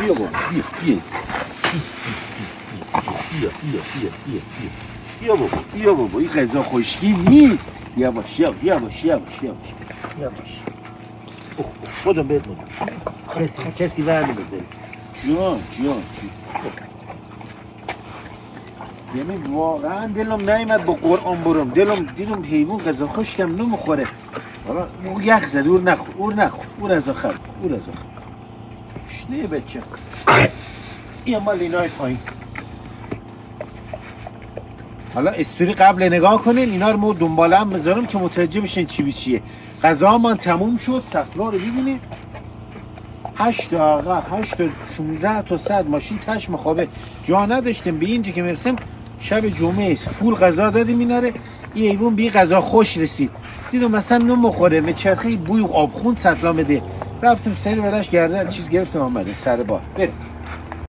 بیا بابا بیا بابا این غذا خشکی نیست. یواش خودم بهت میگم کسی ور نمیده. جان یعنی واقعا دلم نیامد با قرآن برم. دیدم حیوان غذا خشکم نمیخوره. حالا او یخ زد اور نخور او رضا خر شنه بچه این مال اینای پایین. حالا استوری قبل نگاه کنین اینا رو ما دنباله هم بذارم که متوجه بشین چی به چیه. غذا من تموم شد. صفرا رو ببینید 8 تا 16 تا 100 ماشین تش مخابه جا نداشتیم. به اینجا که میرسیم شب جمعه فول غذا دادیم اینا رو. این حیوان بی غذا خوش رسید. دیدم مثلا نمیخوره به چرخه بوی آبخون سطلا بده. رفتم سر براش گردن چیز گرفتم آمدیم سر بار. بریم